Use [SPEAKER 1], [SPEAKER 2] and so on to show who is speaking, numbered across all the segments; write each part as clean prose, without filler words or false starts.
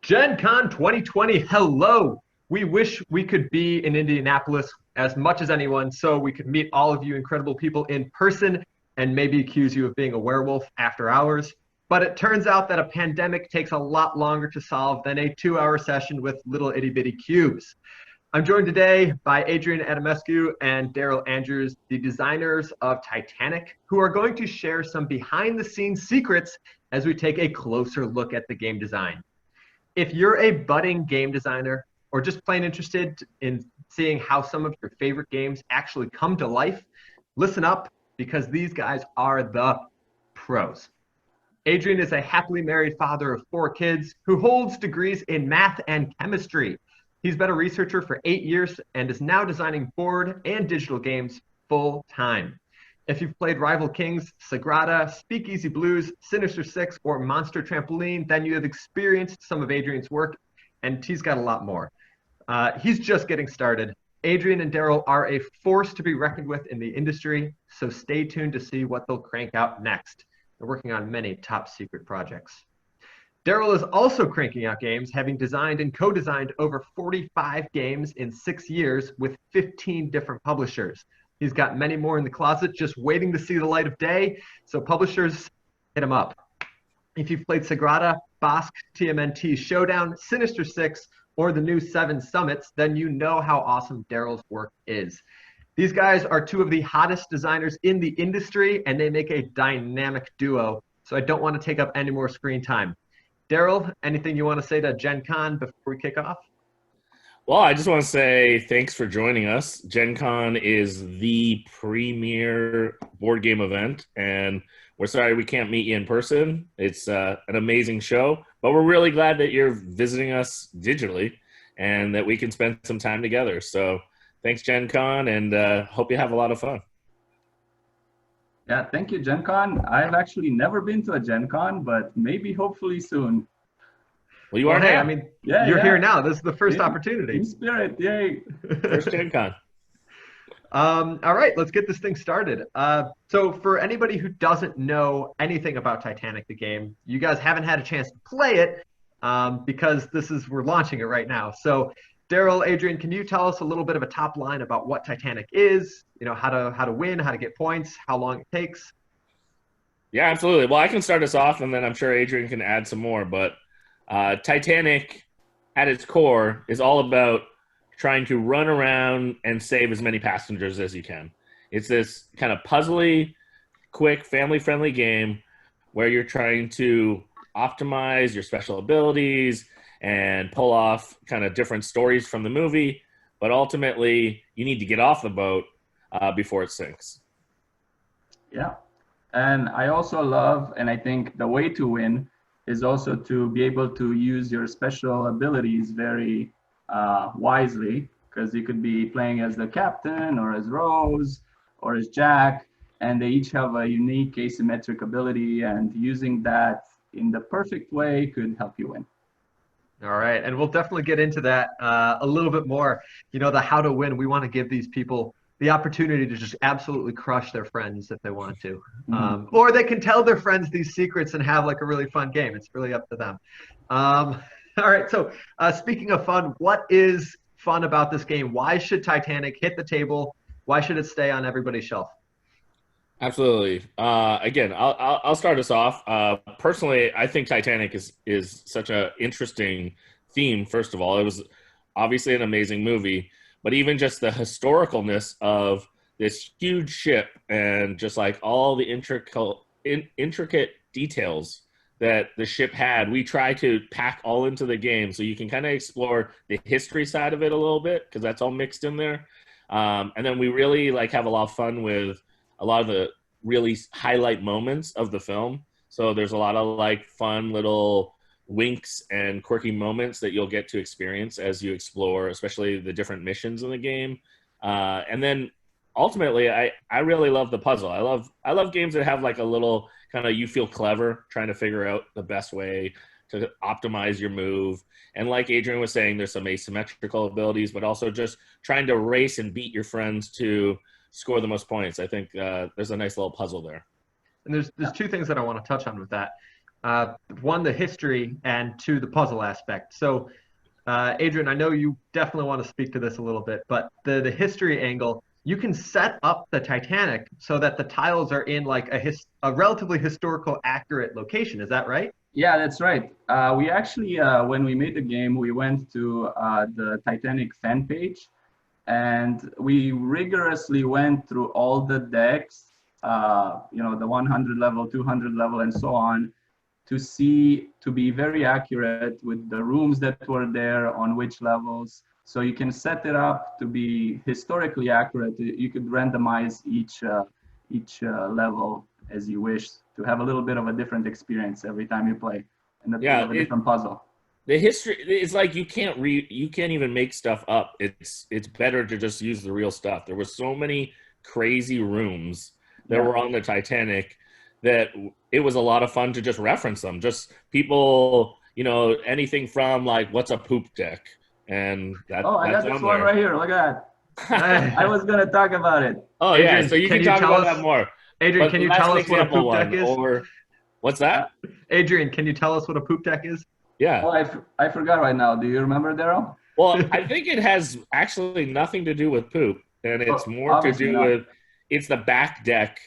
[SPEAKER 1] Gen Con 2020, hello. We wish we could be in Indianapolis as much as anyone so we could meet all of you incredible people in person and maybe accuse you of being a werewolf after hours. But it turns out that a pandemic takes a lot longer to solve than a 2-hour session with little itty bitty cubes. I'm joined today by Adrian Adamescu and Daryl Andrews, the designers of Titanic, who are going to share some behind the scenes secrets as we take a closer look at the game design. If you're a budding game designer or just plain interested in seeing how some of your favorite games actually come to life, listen up because these guys are the pros. Adrian is a happily married father of 4 kids who holds degrees in math and chemistry. He's been a researcher for 8 years and is now designing board and digital games full time. If you've played Rival Kings, Sagrada, Speakeasy Blues, Sinister Six, or Monster Trampoline, then you have experienced some of Adrian's work, and he's got a lot more. He's just getting started. Adrian and Daryl are a force to be reckoned with in the industry, so stay tuned to see what they'll crank out next. They're working on many top secret projects. Daryl is also cranking out games, having designed and co-designed over 45 games in 6 years with 15 different publishers. He's got many more in the closet just waiting to see the light of day, so publishers, hit him up. If you've played Sagrada, Bosque, TMNT Showdown, Sinister Six, or the new 7 Summits, then you know how awesome Daryl's work is. These guys are 2 of the hottest designers in the industry, and they make a dynamic duo, so I don't want to take up any more screen time. Daryl, anything you want to say to Gen Con before we kick off?
[SPEAKER 2] Well, I just want to say thanks for joining us. Gen Con is the premier board game event, and we're sorry we can't meet you in person. It's an amazing show, but we're really glad that you're visiting us digitally and that we can spend some time together. So thanks, Gen Con, and hope you have a lot of fun.
[SPEAKER 3] Yeah, thank you, Gen Con. I've actually never been to a Gen Con, but maybe hopefully soon.
[SPEAKER 2] Well, you are now.
[SPEAKER 1] I mean, you're here now. This is the first opportunity.
[SPEAKER 3] In spirit, yay.
[SPEAKER 2] First Gen Con.
[SPEAKER 1] All right, let's get this thing started. So for anybody who doesn't know anything about Titanic the Game, you guys haven't had a chance to play it because we're launching it right now. So Daryl, Adrian, can you tell us a little bit of a top line about what Titanic is, how to win, how to get points, how long it takes?
[SPEAKER 2] Yeah, absolutely. Well, I can start us off, and then I'm sure Adrian can add some more. But Titanic, at its core, is all about trying to run around and save as many passengers as you can. It's this kind of puzzly, quick, family-friendly game where you're trying to optimize your special abilities and pull off kind of different stories from the movie, but ultimately you need to get off the boat before it sinks.
[SPEAKER 3] Yeah, and I also love, and I think the way to win is also to be able to use your special abilities very wisely, because you could be playing as the captain or as Rose or as Jack, and they each have a unique asymmetric ability, and using that in the perfect way could help you win.
[SPEAKER 1] All right, and we'll definitely get into that a little bit more. The how to win, we want to give these people the opportunity to just absolutely crush their friends if they want to. Or they can tell their friends these secrets and have like a really fun game. It's really up to them. All right, so speaking of fun, what is fun about this game? Why should Titanic hit the table? Why should it stay on everybody's shelf?
[SPEAKER 2] Absolutely. Again, I'll start us off. Personally, I think Titanic is such an interesting theme. First of all, it was obviously an amazing movie, but even just the historicalness of this huge ship and just like all the intricate details that the ship had, we try to pack all into the game so you can kind of explore the history side of it a little bit because that's all mixed in there. And then we really have a lot of fun with a lot of the really highlight moments of the film. So there's a lot of fun little winks and quirky moments that you'll get to experience as you explore, especially the different missions in the game. And then ultimately, I really love the puzzle. I love games that have a little kind of you feel clever trying to figure out the best way to optimize your move. And like Adrian was saying, there's some asymmetrical abilities, but also just trying to race and beat your friends to score the most points. I think there's a nice little puzzle there.
[SPEAKER 1] And there's 2 things that I want to touch on with that. one, the history, and two, the puzzle aspect. So, Adrian, I know you definitely want to speak to this a little bit, but the history angle, you can set up the Titanic so that the tiles are in like a relatively historical accurate location. Is that right?
[SPEAKER 3] Yeah, that's right. We actually, when we made the game, we went to the Titanic fan page, and we rigorously went through all the decks, the 100 level, 200 level, and so on, to be very accurate with the rooms that were there on which levels. So you can set it up to be historically accurate. You could randomize each level as you wish to have a little bit of a different experience every time you play, and a bit of a different puzzle.
[SPEAKER 2] The history is like you can't even make stuff up. It's better to just use the real stuff. There were so many crazy rooms that were on the Titanic that it was a lot of fun to just reference them. Just people, anything from like what's a poop deck, and
[SPEAKER 3] I got this one right here. Look at that. I was gonna talk about it.
[SPEAKER 2] Oh, Adrian, yeah, so you can talk about that more.
[SPEAKER 1] Adrian, can you tell us what a poop deck is?
[SPEAKER 2] Or what's that?
[SPEAKER 1] Adrian, can you tell us what a poop deck is?
[SPEAKER 2] Yeah.
[SPEAKER 3] Oh, I forgot right now. Do you remember, Daryl?
[SPEAKER 2] Well, I think it has actually nothing to do with poop, and it's more to do with it's the back deck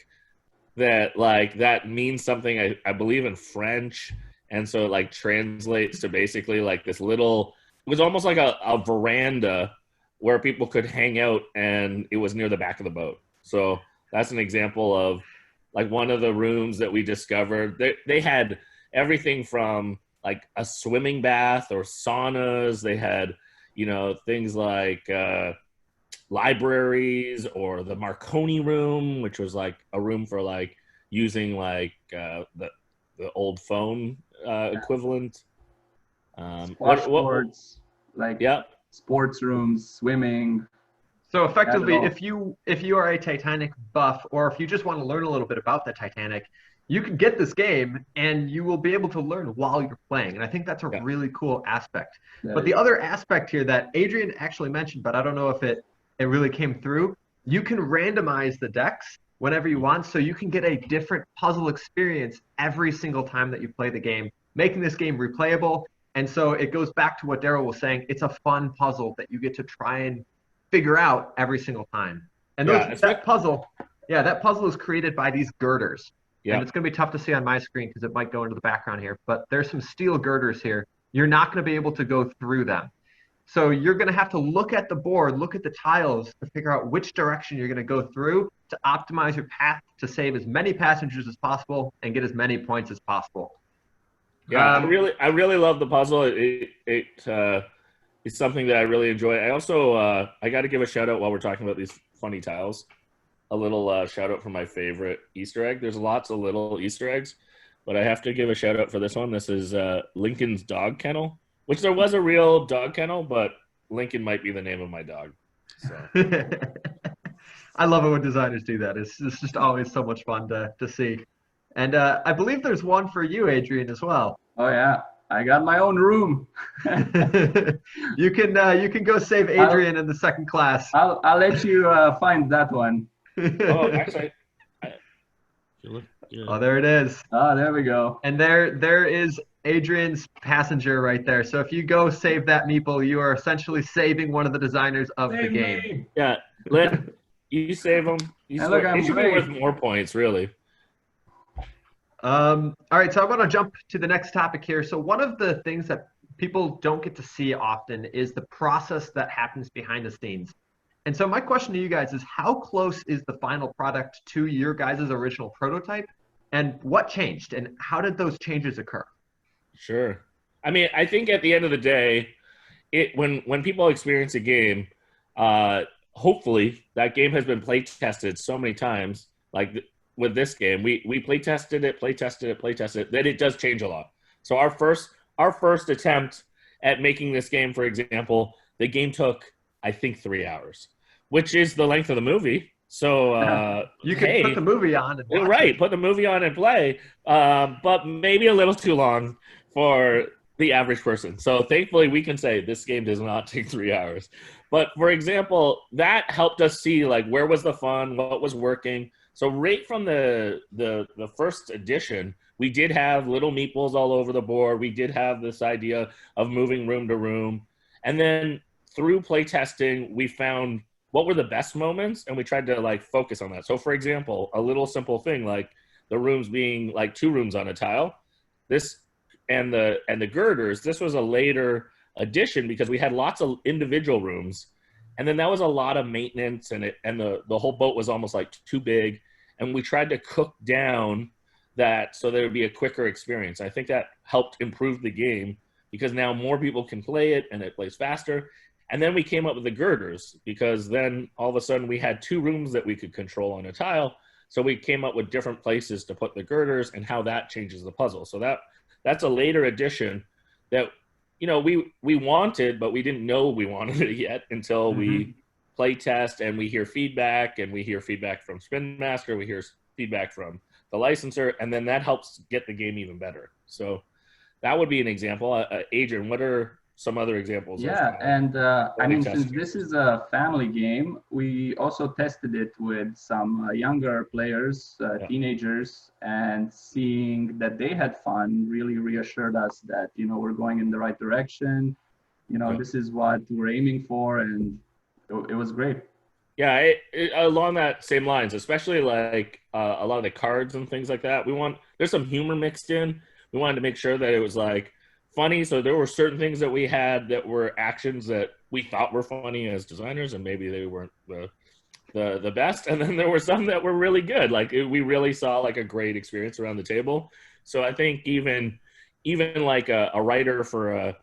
[SPEAKER 2] that means something I believe in French, and so it like translates to basically like this little. It was almost like a veranda where people could hang out, and it was near the back of the boat. So that's an example of like one of the rooms that we discovered. They had everything from like a swimming bath or saunas. They had, things like libraries, or the Marconi room, which was like a room for like using like the old phone equivalent.
[SPEAKER 3] Sports, sports rooms, swimming.
[SPEAKER 1] So effectively, if you are a Titanic buff, or if you just want to learn a little bit about the Titanic, you can get this game and you will be able to learn while you're playing. And I think that's a really cool aspect. But the other aspect here that Adrian actually mentioned, but I don't know if it really came through, you can randomize the decks whenever you want, so you can get a different puzzle experience every single time that you play the game, making this game replayable. And so it goes back to what Daryl was saying. It's a fun puzzle that you get to try and figure out every single time. And that puzzle is created by these girders. Yeah. And it's going to be tough to see on my screen because it might go into the background here, but there's some steel girders here. You're not going to be able to go through them. So you're going to have to look at the board, look at the tiles to figure out which direction you're going to go through to optimize your path to save as many passengers as possible and get as many points as possible.
[SPEAKER 2] Yeah, I really love the puzzle. It's something that I really enjoy. I also I got to give a shout out while we're talking about these funny tiles. A little shout out for my favorite Easter egg. There's lots of little Easter eggs, but I have to give a shout out for this one. This is Lincoln's dog kennel, which there was a real dog kennel, but Lincoln might be the name of my dog. So.
[SPEAKER 1] I love it when designers do that. It's just always so much fun to see. And I believe there's one for you, Adrian, as well.
[SPEAKER 3] Oh yeah, I got my own room.
[SPEAKER 1] You can go save Adrian in the second class.
[SPEAKER 3] I'll let you find that one.
[SPEAKER 2] Oh, actually.
[SPEAKER 1] Oh, there it is.
[SPEAKER 3] Oh, there we go.
[SPEAKER 1] And there is Adrian's passenger right there. So if you go save that meeple, you are essentially saving one of the designers of the game.
[SPEAKER 3] Me.
[SPEAKER 2] Yeah, you save them. He should be worth more points, really.
[SPEAKER 1] All right, so I want to jump to the next topic here. So one of the things that people don't get to see often is the process that happens behind the scenes. And so my question to you guys is, how close is the final product to your guys' original prototype? And what changed? And how did those changes occur?
[SPEAKER 2] Sure. I mean, I think at the end of the day, when people experience a game, hopefully that game has been play tested so many times. Like with this game, we play tested it, that it does change a lot. So our first attempt at making this game, for example, the game took, I think, 3 hours, which is the length of the movie. So
[SPEAKER 1] you can put the movie on and watch it.
[SPEAKER 2] Put the movie on and play, but maybe a little too long for the average person. So thankfully we can say this game does not take 3 hours. But for example, that helped us see like where was the fun, what was working. So right from the first edition, we did have little meeples all over the board. We did have this idea of moving room to room. And then through playtesting, we found what were the best moments, and we tried to like focus on that. So for example, a little simple thing like the rooms being like 2 rooms on a tile, this and the girders, this was a later addition because we had lots of individual rooms. And then that was a lot of maintenance, and the whole boat was almost like too big. And we tried to cook down that so there would be a quicker experience. I think that helped improve the game because now more people can play it and it plays faster. And then we came up with the girders because then all of a sudden we had 2 rooms that we could control on a tile. So we came up with different places to put the girders and how that changes the puzzle. So that's a later addition that, you know, we wanted, but we didn't know we wanted it yet until we play test and we hear feedback, and we hear feedback from Spin Master, we hear feedback from the licensor, and then that helps get the game even better. So that would be an example. Adrian, what are some other examples?
[SPEAKER 3] Yeah, and I mean, since this is a family game, we also tested it with some younger players, teenagers, and seeing that they had fun really reassured us that, you know, we're going in the right direction. You know, this is what we're aiming for, and it was great.
[SPEAKER 2] Yeah, along that same lines, especially like a lot of the cards and things like that. There's some humor mixed in. We wanted to make sure that it was like funny. So there were certain things that we had that were actions that we thought were funny as designers, and maybe they weren't the best. And then there were some that were really good. Like we really saw like a great experience around the table. So I think even like a writer for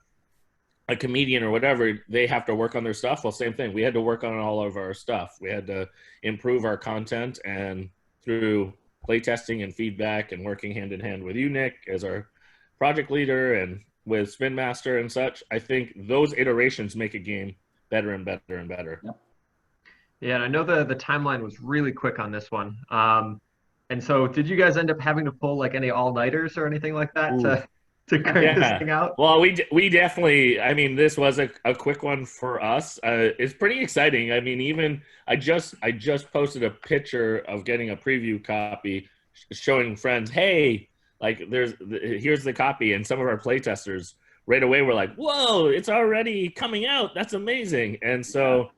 [SPEAKER 2] a comedian or whatever, they have to work on their stuff. Well, same thing. We had to work on all of our stuff. We had to improve our content, and through playtesting and feedback and working hand in hand with you, Nick, as our project leader, and with Spin Master and such, I think those iterations make a game better and better and better.
[SPEAKER 3] Yep.
[SPEAKER 1] Yeah, and I know the timeline was really quick on this one. And so did you guys end up having to pull like any all-nighters or anything like that to crank this thing out?
[SPEAKER 2] Well, we definitely, I mean, this was a quick one for us. It's pretty exciting. I mean, even I just posted a picture of getting a preview copy, showing friends, hey, like here's the copy, and some of our playtesters right away were like, whoa, it's already coming out. That's amazing. And so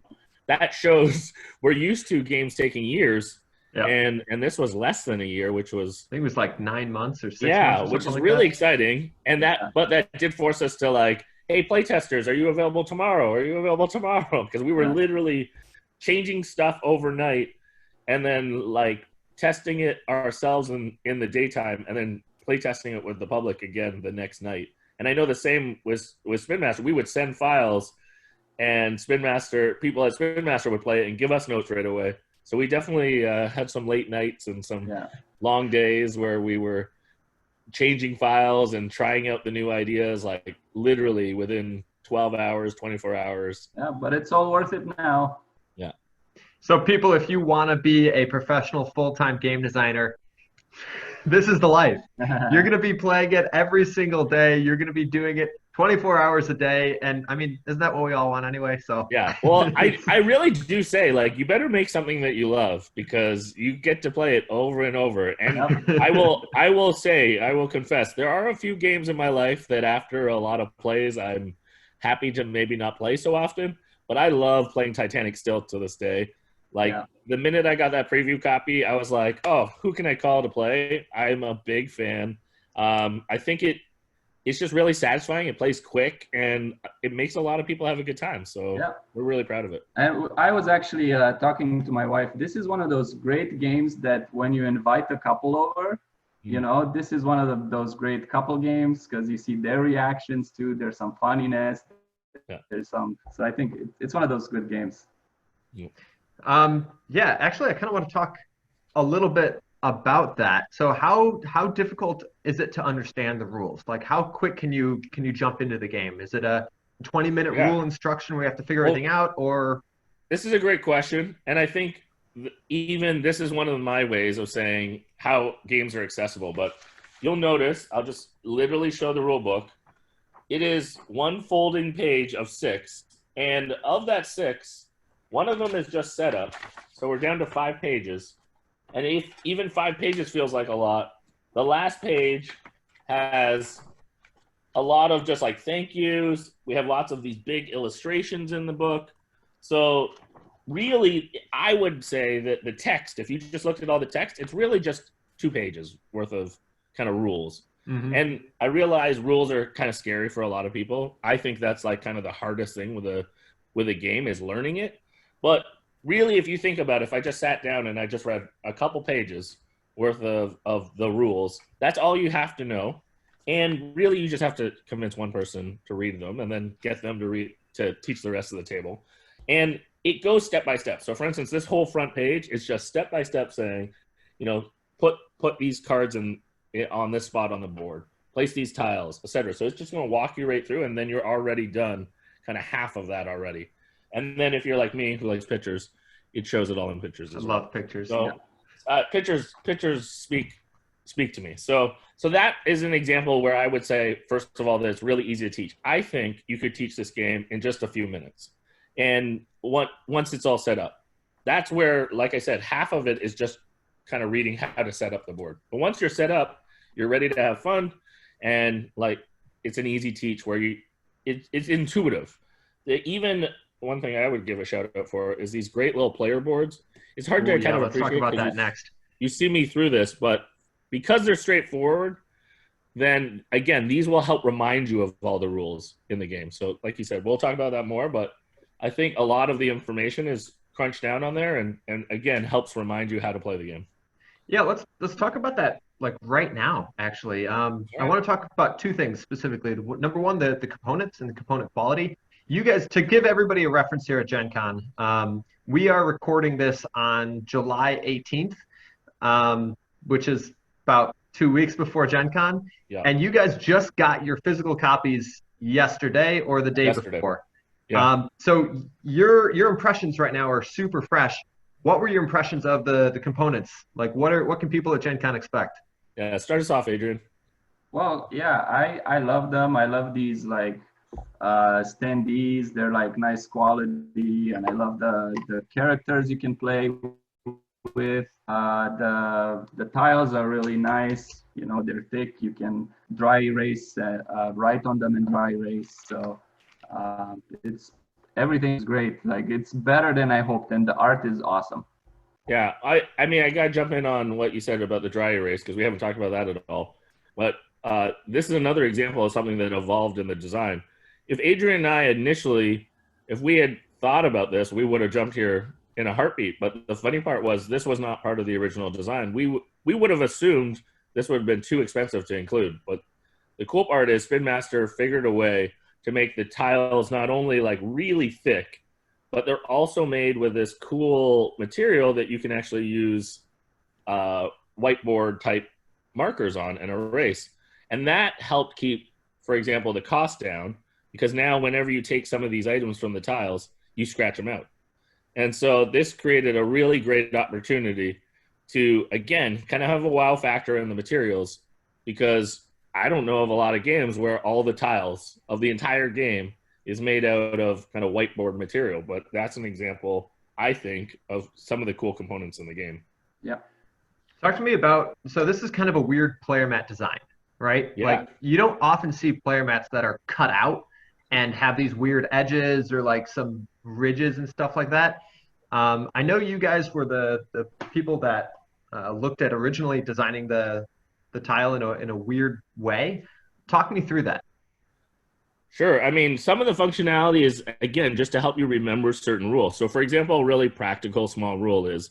[SPEAKER 2] that shows we're used to games taking years. Yeah. And this was less than a year, which was,
[SPEAKER 1] I think it was like 9 months or 6 months.
[SPEAKER 2] Yeah, which is really exciting. And but that did force us to like, hey, playtesters, are you available tomorrow? Are you available tomorrow? Because we were literally changing stuff overnight and then like testing it ourselves in the daytime and then playtesting it with the public again the next night. And I know the same with Spin Master. We would send files, and people at Spin Master would play it and give us notes right away. So we definitely had some late nights and some long days where we were changing files and trying out the new ideas, like literally within 12 hours, 24 hours.
[SPEAKER 3] Yeah, but it's all worth it now.
[SPEAKER 2] Yeah.
[SPEAKER 1] So people, if you want to be a professional full-time game designer, this is the life. You're going to be playing it every single day. You're going to be doing it 24 hours a day. And I mean, isn't that what we all want anyway? So
[SPEAKER 2] yeah, well, I really do say, like, you better make something that you love, because you get to play it over and over. And I will confess, there are a few games in my life that after a lot of plays, I'm happy to maybe not play so often, but I love playing Titanic still to this day. Like the minute I got that preview copy, I was like, oh, who can I call to play? I'm a big fan. I think it's just really satisfying. It plays quick, and it makes a lot of people have a good time. So we're really proud of it.
[SPEAKER 3] And I was actually talking to my wife. This is one of those great games that when you invite a couple over, you know, this is one of those great couple games, because you see their reactions too. There's some funniness. There's some. So I think it's one of those good games.
[SPEAKER 1] Actually, I kind of want to talk a little bit about that. So how difficult is it to understand the rules? Like, how quick can you jump into the game? Is it a 20-minute rule instruction where you have to figure everything out, or?
[SPEAKER 2] This is a great question, and I think even this is one of my ways of saying how games are accessible. But you'll notice, I'll just literally show the rule book. It is one folding page of 6, and of that 6, one of them is just setup. So we're down to 5 pages. And even 5 pages feels like a lot, the last page has a lot of just like thank yous. We have lots of these big illustrations in the book. So really, I would say that the text, if you just looked at all the text, it's really just 2 pages worth of kind of rules.
[SPEAKER 1] Mm-hmm.
[SPEAKER 2] And I realize rules are kind of scary for a lot of people. I think that's like kind of the hardest thing with a game is learning it. But really, if you think about it, if I just sat down and I just read a couple pages worth of the rules, that's all you have to know. And really, you just have to convince one person to read them and then get them to teach the rest of the table. And it goes step by step. So for instance, this whole front page is just step by step saying, you know, put these cards on this spot on the board, place these tiles, etc. So it's just going to walk you right through, and then you're already done kind of half of that already. And then if you're like me who likes pictures, it shows it all in pictures as well.
[SPEAKER 1] I love pictures.
[SPEAKER 2] So pictures speak to me. So that is an example where I would say, first of all, that it's really easy to teach. I think you could teach this game in just a few minutes. And once it's all set up, that's where, like I said, half of it is just kind of reading how to set up the board. But once you're set up, you're ready to have fun, and like it's an easy teach where it's intuitive. Even one thing I would give a shout out for is these great little player boards. It's hard to kind of appreciate.
[SPEAKER 1] Let's talk about that next.
[SPEAKER 2] You see me through this, but because they're straightforward, then again, these will help remind you of all the rules in the game. So like you said, we'll talk about that more, but I think a lot of the information is crunched down on there and again, helps remind you how to play the game.
[SPEAKER 1] Yeah, let's talk about that like right now, actually. I want to talk about 2 things specifically. Number one, the components and the component quality. You guys, to give everybody a reference here at Gen Con, we are recording this on July 18th, which is about 2 weeks before Gen Con.
[SPEAKER 2] Yeah.
[SPEAKER 1] And you guys just got your physical copies yesterday or the day before.
[SPEAKER 2] Yeah.
[SPEAKER 1] So your impressions right now are super fresh. What were your impressions of the components? Like what can people at Gen Con expect?
[SPEAKER 2] Yeah, start us off, Adrian.
[SPEAKER 3] Well, yeah, I love them. I love these like standees. They're like nice quality, and I love the characters you can play with. The tiles are really nice. You know, they're thick. You can dry erase, write on them and dry erase. So everything's great. Like it's better than I hoped, and the art is awesome.
[SPEAKER 2] Yeah, I mean, I gotta jump in on what you said about the dry erase because we haven't talked about that at all. But this is another example of something that evolved in the design. If Adrian and I initially, if we had thought about this, we would have jumped here in a heartbeat. But the funny part was this was not part of the original design. We would have assumed this would have been too expensive to include. But the cool part is Spin Master figured a way to make the tiles not only like really thick, but they're also made with this cool material that you can actually use whiteboard type markers on and erase. And that helped keep, for example, the cost down, because now whenever you take some of these items from the tiles, you scratch them out. And so this created a really great opportunity to, again, kind of have a wow factor in the materials, because I don't know of a lot of games where all the tiles of the entire game is made out of kind of whiteboard material. But that's an example, I think, of some of the cool components in the game.
[SPEAKER 3] Yeah.
[SPEAKER 1] Talk to me about, so this is kind of a weird player mat design, right?
[SPEAKER 2] Yeah.
[SPEAKER 1] Like you don't often see player mats that are cut out and have these weird edges or like some ridges and stuff like that. I know you guys were the people that looked at originally designing the tile in a weird way. Talk me through that.
[SPEAKER 2] Sure. I mean, some of the functionality is, again, just to help you remember certain rules. So, for example, a really practical small rule is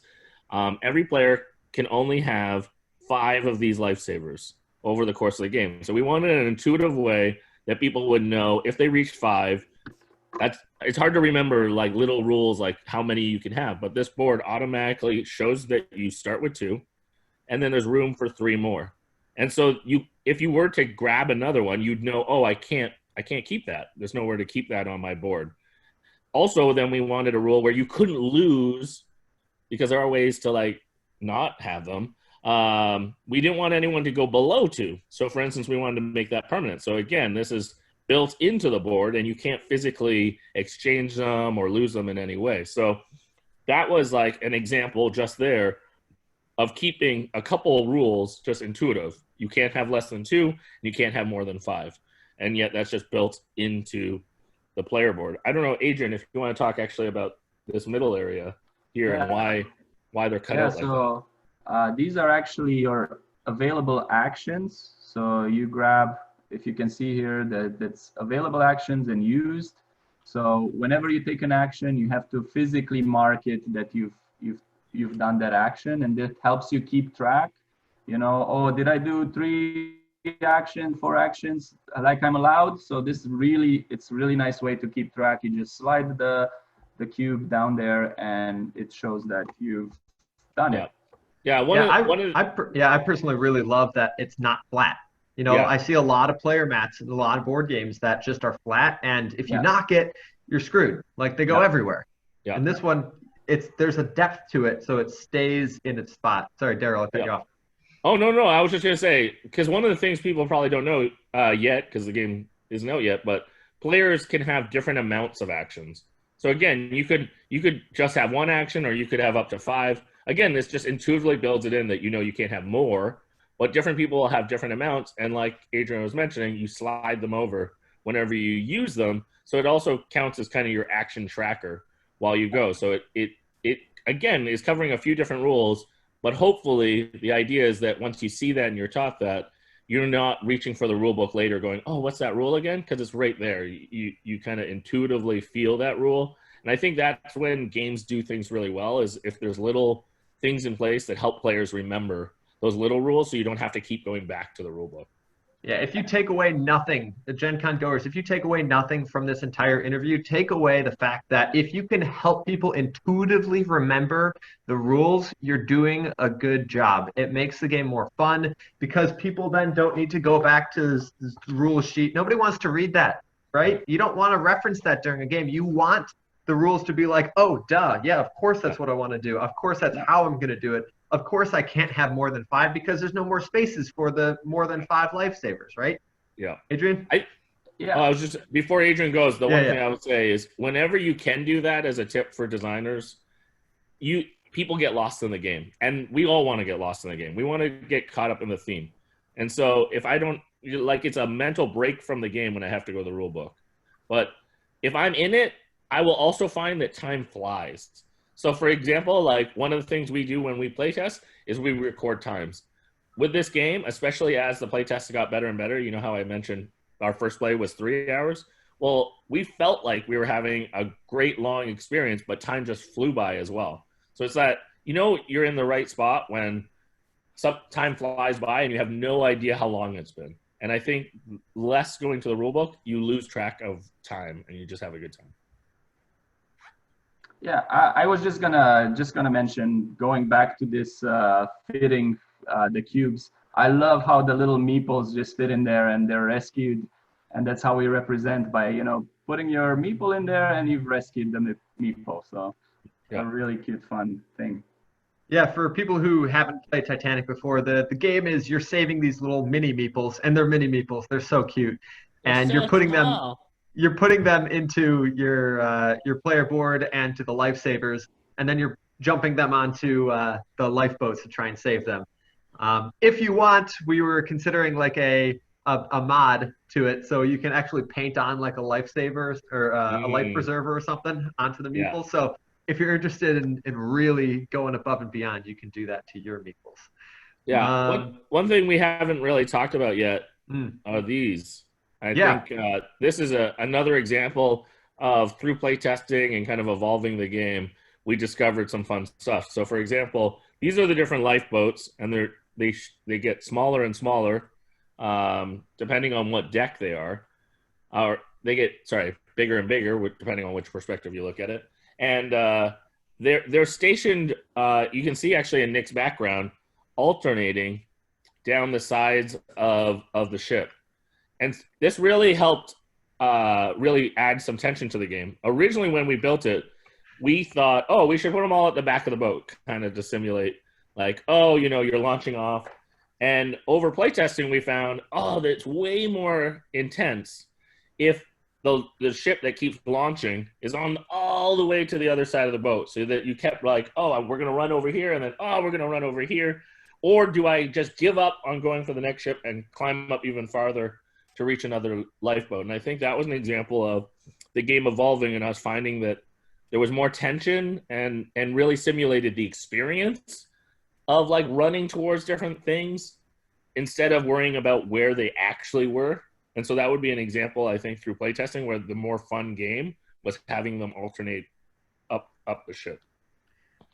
[SPEAKER 2] every player can only have 5 of these lifesavers over the course of the game. So we wanted an intuitive way that people would know if they reached 5. It's hard to remember like little rules like how many you can have, but this board automatically shows that you start with 2, and then there's room for 3 more. And so if you were to grab another one, you'd know, oh, I can't keep that. There's nowhere to keep that on my board. Also, then we wanted a rule where you couldn't lose, because there are ways to like not have them. We didn't want anyone to go below 2. So for instance, we wanted to make that permanent. So again, this is built into the board and you can't physically exchange them or lose them in any way. So that was like an example just there of keeping a couple rules just intuitive. You can't have less than 2, and you can't have more than 5. And yet that's just built into the player board. I don't know, Adrian, if you want to talk actually about this middle area here and why they're cut out like that.
[SPEAKER 3] So these are actually your available actions. So you grab, if you can see here, that's available actions and used. So whenever you take an action, you have to physically mark it that you've done that action, and that helps you keep track. You know, oh, did I do 3 actions, 4 actions like I'm allowed? So this it's a really nice way to keep track. You just slide the cube down there, and it shows that you've done it.
[SPEAKER 1] I personally really love that it's not flat. You know, I see a lot of player mats and a lot of board games that just are flat, and if you knock it, you're screwed. Like they go everywhere. Yeah. And this one, there's a depth to it, so it stays in its spot. Sorry, Daryl, I cut you off.
[SPEAKER 2] Oh, no. I was just going to say, because one of the things people probably don't know yet, because the game isn't out yet, but players can have different amounts of actions. So again, you could just have 1 action, or you could have up to 5. Again, this just intuitively builds it in that you can't have more, but different people will have different amounts. And like Adrian was mentioning, you slide them over whenever you use them. So it also counts as kind of your action tracker while you go. So it again is covering a few different rules, but hopefully the idea is that once you see that and you're taught that, you're not reaching for the rule book later going, oh, what's that rule again? Because it's right there. You kind of intuitively feel that rule. And I think that's when games do things really well, is if there's little things in place that help players remember those little rules so you don't have to keep going back to the rule book.
[SPEAKER 1] Yeah, if you take away nothing, the Gen Con goers, if you take away nothing from this entire interview, take away the fact that if you can help people intuitively remember the rules, you're doing a good job. It makes the game more fun because people then don't need to go back to this rule sheet. Nobody wants to read that, right? You don't want to reference that during a game. You want the rules to be like, oh, duh, yeah, of course that's what I want to do. Of course that's how I'm going to do it. Of course, I can't have more than 5 because there's no more spaces for the more than 5 lifesavers, right?
[SPEAKER 2] Yeah.
[SPEAKER 1] Adrian?
[SPEAKER 2] I was just, before Adrian goes, the one thing I would say is whenever you can do that as a tip for designers, people get lost in the game. And we all want to get lost in the game. We want to get caught up in the theme. And so if I don't, it's a mental break from the game when I have to go to the rule book. But if I'm in it, I will also find that time flies. So for example, like one of the things we do when we play test is we record times. With this game, especially as the play test got better and better, you know how I mentioned our first play was 3 hours? Well, we felt like we were having a great long experience, but time just flew by as well. So it's that, you're in the right spot when some time flies by and you have no idea how long it's been. And I think less going to the rule book, you lose track of time and you just have a good time.
[SPEAKER 3] Yeah, I was just gonna mention, going back to this fitting the cubes. I love how the little meeples just fit in there and they're rescued, and that's how we represent by putting your meeple in there and you've rescued the meeple. So a really cute, fun thing.
[SPEAKER 1] Yeah, for people who haven't played Titanic before, the game is you're saving these little mini meeples, and they're mini meeples. They're so cute, and you're putting them. You're putting them into your player board and to the lifesavers, and then you're jumping them onto the lifeboats to try and save them. If you want, we were considering like a mod to it, so you can actually paint on like a lifesaver or a life preserver or something onto the meeples. Yeah. So if you're interested in really going above and beyond, you can do that to your meeples.
[SPEAKER 2] Yeah. One thing we haven't really talked about yet are these. I think this is another example of through play testing and kind of evolving the game, we discovered some fun stuff. So for example, these are the different lifeboats, and they get smaller and smaller depending on what deck they are. Or they get bigger and bigger depending on which perspective you look at it. And they're stationed. You can see actually in Nick's background alternating down the sides of the ship. And this really helped really add some tension to the game. Originally, when we built it, we thought, we should put them all at the back of the boat, kind of to simulate, like, you're launching off. And over playtesting, we found, that it's way more intense if the ship that keeps launching is on all all the way to the other side of the boat, so that you kept like, oh, we're going to run over here, and then, oh, we're going to run over here. Or do I just give up on going for the next ship and climb up even farther to reach another lifeboat? And I think that was an example of the game evolving and us finding that there was more tension and really simulated the experience of like running towards different things instead of worrying about where they actually were. And so that would be an example, I think, through playtesting, where the more fun game was having them alternate up the ship.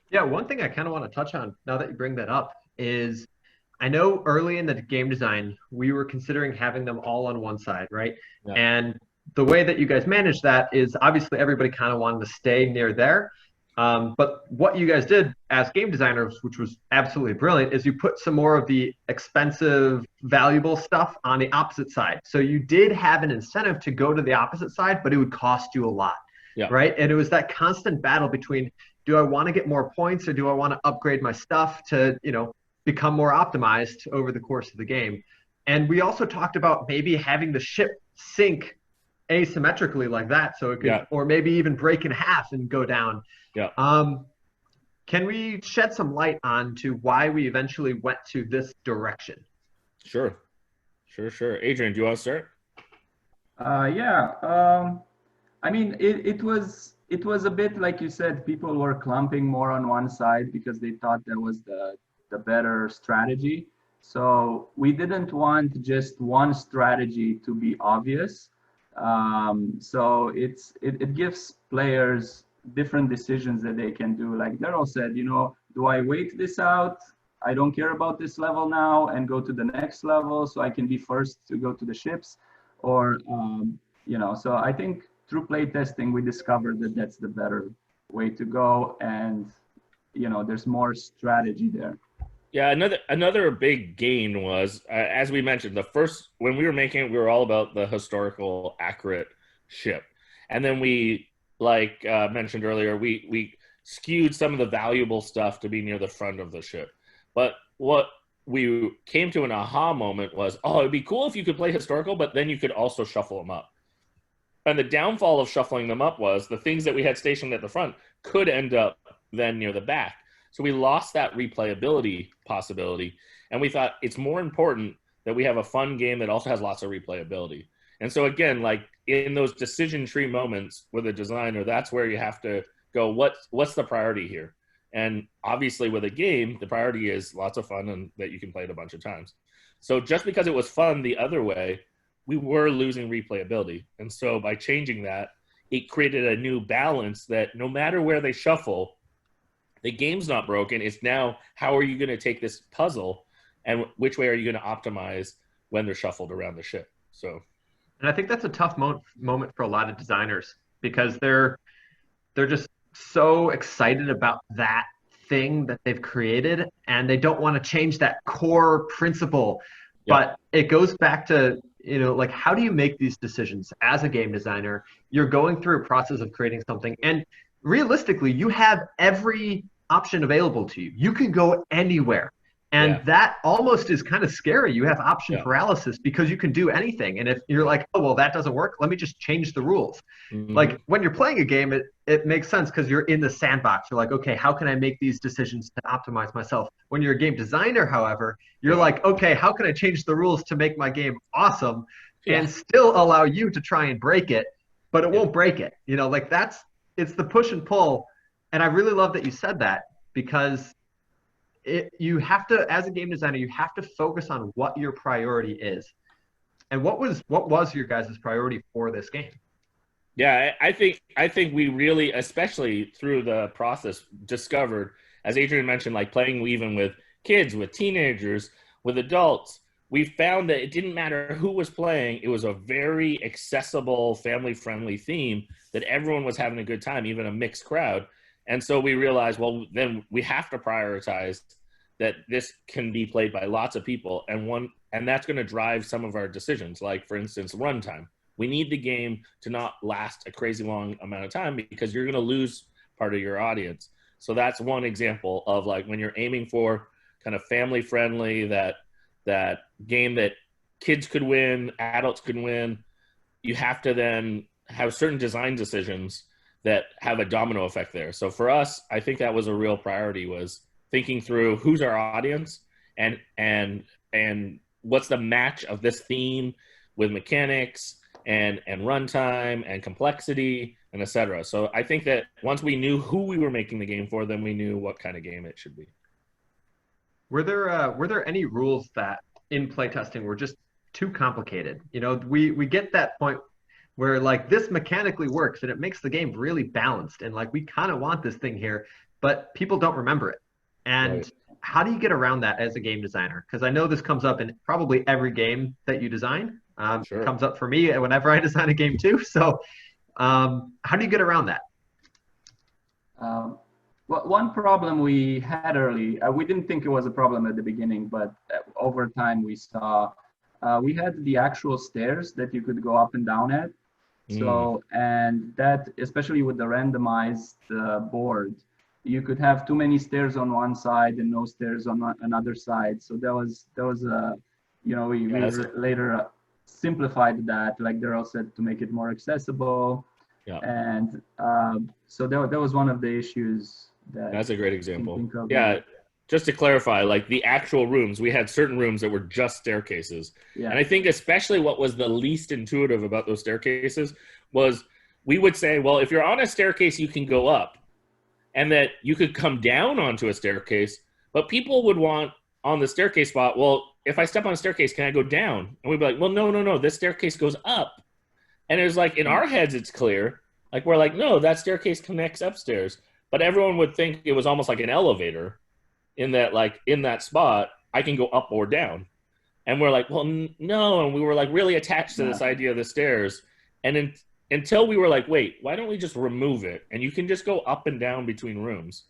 [SPEAKER 1] Yeah, one thing I kind of want to touch on now that you bring that up is I know early in the game design, we were considering having them all on one side, right?
[SPEAKER 2] Yeah.
[SPEAKER 1] And the way that you guys managed that is obviously everybody kind of wanted to stay near there. But what you guys did as game designers, which was absolutely brilliant, is you put some more of the expensive, valuable stuff on the opposite side. So you did have an incentive to go to the opposite side, but it would cost you a lot, right? And it was that constant battle between, do I want to get more points or do I want to upgrade my stuff to, become more optimized over the course of the game? And we also talked about maybe having the ship sink asymmetrically like that, so it could, or maybe even break in half and go down. Can we shed some light on to why we eventually went to this direction?
[SPEAKER 2] Sure. Adrian, do you want to start?
[SPEAKER 3] I mean, it was a bit like you said, people were clumping more on one side because they thought that was the better strategy. So we didn't want just one strategy to be obvious. So it gives players different decisions that they can do. Like Daryl said, do I wait this out? I don't care about this level now and go to the next level so I can be first to go to the ships, or so I think through playtesting we discovered that that's the better way to go, and there's more strategy there.
[SPEAKER 2] Yeah, another big gain was, as we mentioned, when we were making it, we were all about the historical accurate ship, and then we, like mentioned earlier, we skewed some of the valuable stuff to be near the front of the ship. But what we came to an aha moment was, it'd be cool if you could play historical, but then you could also shuffle them up. And the downfall of shuffling them up was the things that we had stationed at the front could end up then near the back. So we lost that replayability possibility. And we thought it's more important that we have a fun game that also has lots of replayability. And so again, like in those decision tree moments with a designer, that's where you have to go, what's the priority here? And obviously with a game, the priority is lots of fun and that you can play it a bunch of times. So just because it was fun the other way, we were losing replayability. And so by changing that, it created a new balance that no matter where they shuffle, the game's not broken. It's now, how are you going to take this puzzle and which way are you going to optimize when they're shuffled around the ship? So,
[SPEAKER 1] and I think that's a tough moment for a lot of designers because they're just so excited about that thing that they've created and they don't want to change that core principle. But it goes back to, like, how do you make these decisions as a game designer? You're going through a process of creating something, and realistically, you have every option available to you. You can go anywhere. And that almost is kind of scary. You have option paralysis because you can do anything. And if you're like, oh, well, that doesn't work, let me just change the rules. Like when you're playing a game, it makes sense because you're in the sandbox. You're like, okay, how can I make these decisions to optimize myself? When you're a game designer, however, you're like, okay, how can I change the rules to make my game awesome and still allow you to try and break it, but it won't break it. Like it's the push and pull. And I really love that you said that because you have to, as a game designer, you have to focus on what your priority is. And what was your guys' priority for this game?
[SPEAKER 2] Yeah, I think we really, especially through the process, discovered, as Adrian mentioned, like playing even with kids, with teenagers, with adults, we found that it didn't matter who was playing. It was a very accessible, family-friendly theme that everyone was having a good time, even a mixed crowd. And so we realized, well, then we have to prioritize that this can be played by lots of people, and that's going to drive some of our decisions. Like, for instance, runtime. We need the game to not last a crazy long amount of time because you're going to lose part of your audience. So that's one example of like when you're aiming for kind of family-friendly, that game that kids could win, adults could win, you have to then have certain design decisions that have a domino effect there. So for us, I think that was a real priority, was thinking through who's our audience and what's the match of this theme with mechanics and runtime and complexity and etc. So I think that once we knew who we were making the game for, then we knew what kind of game it should be.
[SPEAKER 1] Were there any rules that in playtesting were just too complicated? You know, we get that point where like this mechanically works and it makes the game really balanced and like we kind of want this thing here, but people don't remember it. And
[SPEAKER 2] Right.
[SPEAKER 1] how do you get around that as a game designer? Because I know this comes up in probably every game that you design.
[SPEAKER 2] Sure.
[SPEAKER 1] It comes up for me whenever I design a game too. So how do you get around that?
[SPEAKER 3] Well, one problem we had early, we didn't think it was a problem at the beginning, but over time we saw we had the actual stairs that you could go up and down at. So, and that, especially with the randomized board, you could have too many stairs on one side and no stairs on another side. So that was you know, we later simplified that, like Daryl said, to make it more accessible.
[SPEAKER 2] Yeah.
[SPEAKER 3] And so that was one of the issues.
[SPEAKER 2] That's a great example. Yeah. Just to clarify, like the actual rooms, we had certain rooms that were just staircases.
[SPEAKER 3] Yeah.
[SPEAKER 2] And I think especially what was the least intuitive about those staircases was we would say, well, if you're on a staircase, you can go up, and that you could come down onto a staircase, but people would want on the staircase spot, well, if I step on a staircase, can I go down? And we'd be like, well, no, this staircase goes up. And it was like, in our heads, it's clear. Like, we're like, no, that staircase connects upstairs. But everyone would think it was almost like an elevator, in that, like, in that spot, I can go up or down. And we're like, well, no. And we were like really attached to this idea of the stairs. And until we were like, wait, why don't we just remove it? And you can just go up and down between rooms.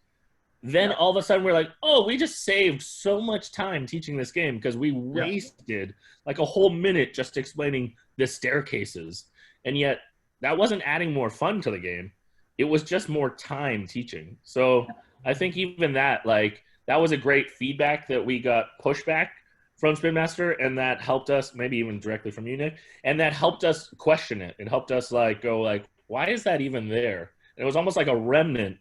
[SPEAKER 2] Then all of a sudden we're like, oh, we just saved so much time teaching this game because we wasted like a whole minute just explaining the staircases. And yet that wasn't adding more fun to the game. It was just more time teaching. So I think even that, like, that was a great feedback that we got pushback from Spin Master, and that helped us, maybe even directly from you, Nick, and that helped us question it. It helped us like go like, why is that even there? And it was almost like a remnant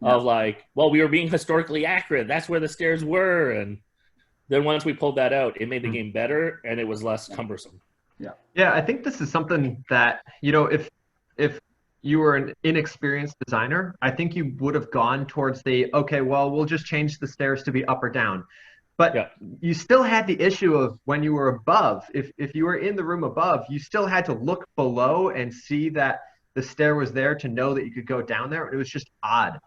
[SPEAKER 2] of like, well, we were being historically accurate. That's where the stairs were. And then once we pulled that out, it made the game better and it was less cumbersome.
[SPEAKER 1] Yeah, I think this is something that, you know, if you were an inexperienced designer, I think you would have gone towards the, okay, well, we'll just change the stairs to be up or down. But you still had the issue of when you were above, if you were in the room above, you still had to look below and see that the stair was there to know that you could go down there. It was just odd.